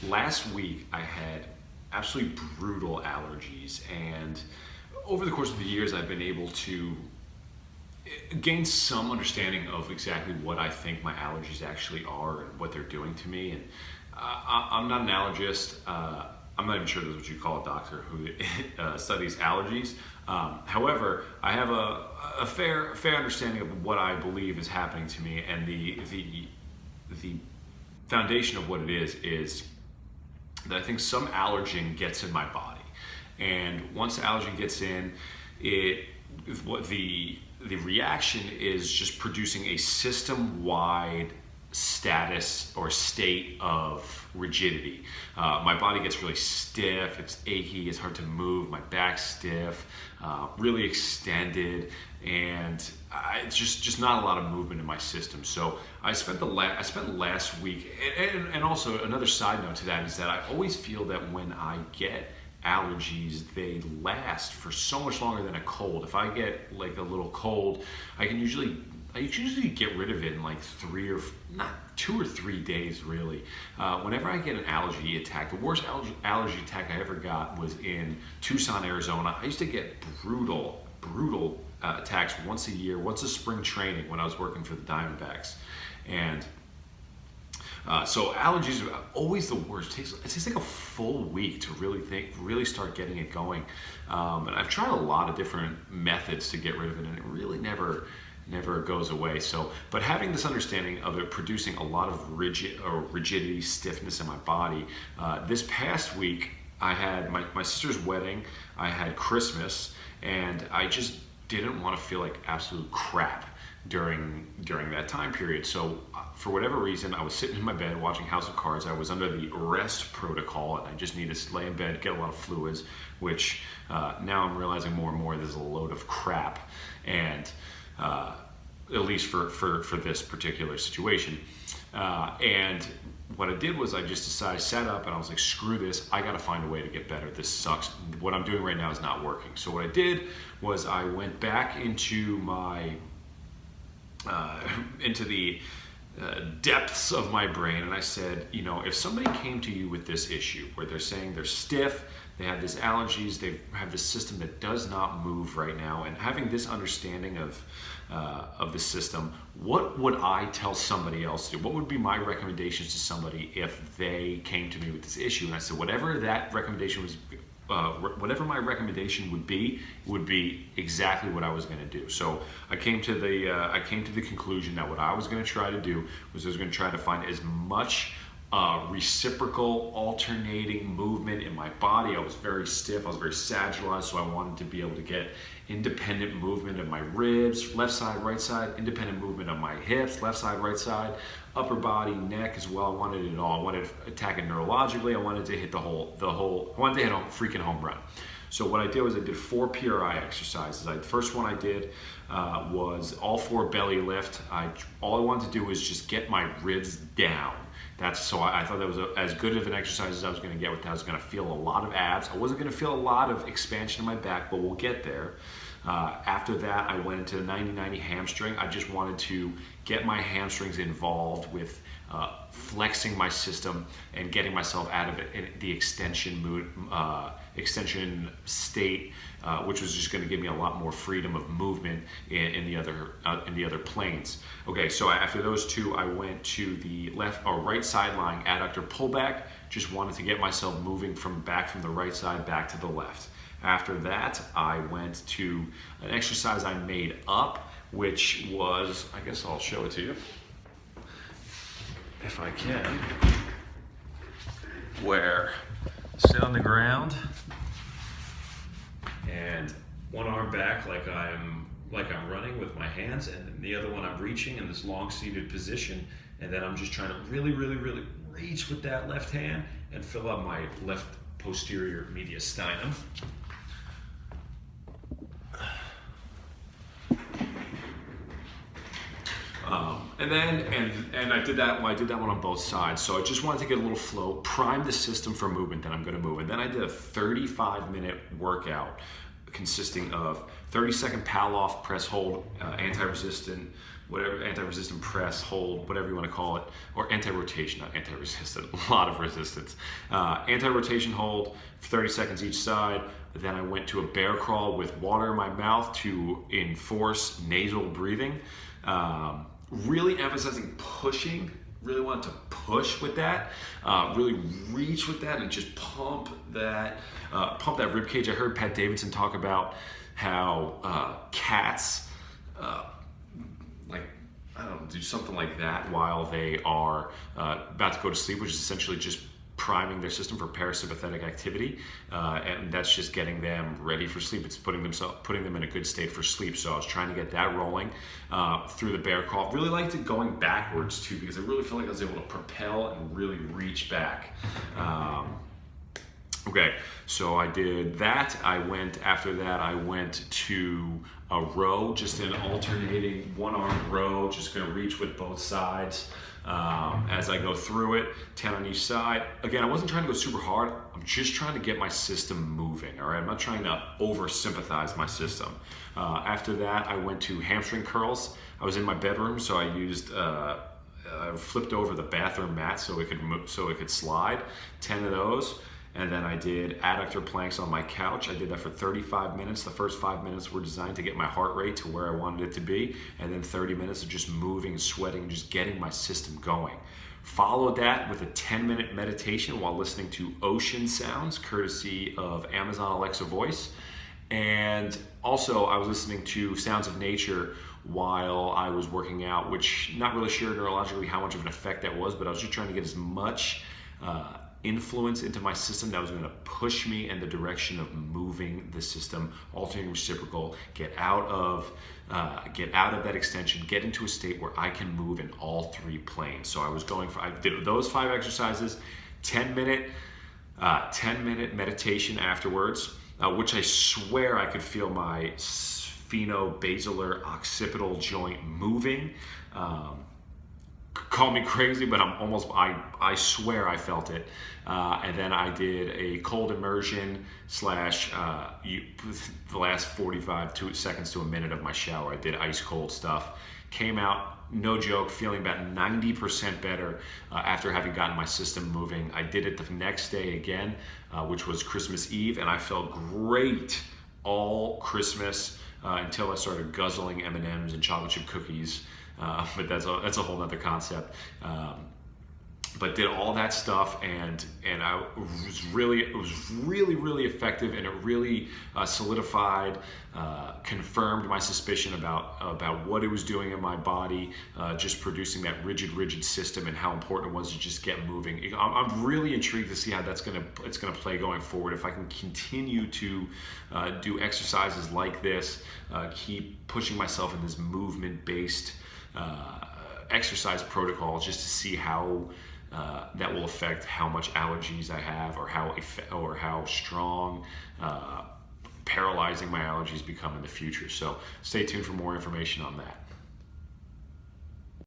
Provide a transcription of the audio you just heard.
Last week I had absolutely brutal allergies, and over the course of the years I've been able to gain some understanding of exactly what I think my allergies actually are and what they're doing to me. And I'm not an allergist. I'm not even sure that's what you call a doctor who studies allergies. However, I have a fair understanding of what I believe is happening to me, and the foundation of what it is that I think some allergen gets in my body, and once the allergen gets in, the reaction is just producing a system-wide status or state of rigidity. My body gets really stiff, it's achy, it's hard to move, my back's stiff, really extended, and it's just not a lot of movement in my system. So I spent last week, and also another side note to that is that I always feel that when I get allergies, they last for so much longer than a cold. If I get like a little cold, I usually get rid of it in like 2 or 3 days really. Whenever I get an allergy attack, the worst allergy attack I ever got was in Tucson, Arizona. I used to get brutal attacks once a year, once a spring training when I was working for the Diamondbacks. And so allergies are always the worst. It takes like a full week to really start getting it going. And I've tried a lot of different methods to get rid of it, and it really never goes away. So, but having this understanding of it producing a lot of rigidity, stiffness in my body. This past week, I had my sister's wedding, I had Christmas, and I just didn't want to feel like absolute crap during that time period. So for whatever reason, I was sitting in my bed watching House of Cards. I was under the rest protocol, and I just need to lay in bed, get a lot of fluids, which now I'm realizing more and more there's a load of crap, and at least for this particular situation. And what I did was I just decided, sat up, and I was like, screw this, I gotta find a way to get better. This sucks. What I'm doing right now is not working. So what I did was I went back into the depths of my brain, and I said, if somebody came to you with this issue where they're saying they're stiff, they have these allergies, they have this system that does not move right now, and having this understanding of the system, what would I tell somebody else to do? What would be my recommendations to somebody if they came to me with this issue? And I said, whatever that recommendation was, whatever my recommendation would be exactly what I was going to do. So I came to the conclusion that what I was going to try to do was I was going to try to find as much reciprocal alternating movement in my body. I was very stiff, I was very sagittalized, so I wanted to be able to get independent movement of my ribs, left side, right side, independent movement of my hips, left side, right side, upper body, neck as well. I wanted it all. I wanted to attack it neurologically. I wanted to hit I wanted to hit a freaking home run. So what I did was I did 4 PRI exercises. The first one I did was all 4 belly lift. All I wanted to do was just get my ribs down. So I thought that was as good of an exercise as I was going to get with that. I was going to feel a lot of abs. I wasn't going to feel a lot of expansion in my back, but we'll get there. After that, I went into the 90-90 hamstring. I just wanted to get my hamstrings involved with flexing my system and getting myself out of it in the extension state, which was just going to give me a lot more freedom of movement in the other planes. Okay, so after those 2, I went to the left or right side lying adductor pullback. Just wanted to get myself moving from the right side back to the left. After that, I went to an exercise I made up, which was, I guess I'll show it to you if I can, where sit on the ground and one arm back like I'm running with my hands, and then the other one I'm reaching in this long seated position, and then I'm just trying to really reach with that left hand and fill up my left posterior mediastinum. And I did that. Well, I did that one on both sides. So I just wanted to get a little flow, prime the system for movement that I'm going to move. And then I did a 35-minute workout consisting of 30-second Palloff press hold, anti-resistant whatever, anti-resistant press, hold, whatever you want to call it, or anti-rotation, not anti-resistant, a lot of resistance. Anti-rotation hold, 30 seconds each side. Then I went to a bear crawl with water in my mouth to enforce nasal breathing. Really emphasizing pushing, really wanted to push with that, really reach with that and just pump that rib cage. I heard Pat Davidson talk about how cats, do something like that while they are about to go to sleep, which is essentially just priming their system for parasympathetic activity, and that's just getting them ready for sleep. It's putting them in a good state for sleep. So I was trying to get that rolling through the bear crawl. Really liked it going backwards too, because I really feel like I was able to propel and really reach back. Okay, so I did that. After that, I went to a row, just an alternating one-arm row, just gonna reach with both sides. As I go through it, 10 on each side. Again, I wasn't trying to go super hard. I'm just trying to get my system moving, all right? I'm not trying to over-sympathize my system. After that, I went to hamstring curls. I was in my bedroom, so I used, I flipped over the bathroom mat so it could slide, 10 of those. And then I did adductor planks on my couch. I did that for 35 minutes. The first 5 minutes were designed to get my heart rate to where I wanted it to be. And then 30 minutes of just moving and sweating and just getting my system going. Followed that with a 10-minute meditation while listening to ocean sounds, courtesy of Amazon Alexa Voice. And also I was listening to sounds of nature while I was working out, which not really sure neurologically how much of an effect that was, but I was just trying to get as much influence into my system that was going to push me in the direction of moving the system, alternating reciprocal, get out of that extension, get into a state where I can move in all three planes. So I did those 5 exercises, 10-minute meditation afterwards, which I swear I could feel my sphenobasilar occipital joint moving. Call me crazy, but I swear I felt it. And then I did a cold immersion / the last 45 seconds to a minute of my shower. I did ice cold stuff. Came out, no joke, feeling about 90% better after having gotten my system moving. I did it the next day again, which was Christmas Eve, and I felt great all Christmas until I started guzzling M&Ms and chocolate chip cookies. But that's a whole nother concept. But did all that stuff, and it was really effective, and it really solidified, confirmed my suspicion about what it was doing in my body, just producing that rigid system, and how important it was to just get moving. I'm really intrigued to see how it's gonna play going forward. If I can continue to do exercises like this, keep pushing myself in this movement-based exercise protocol, just to see how that will affect how much allergies I have, or how strong paralyzing my allergies become in the future. So stay tuned for more information on that.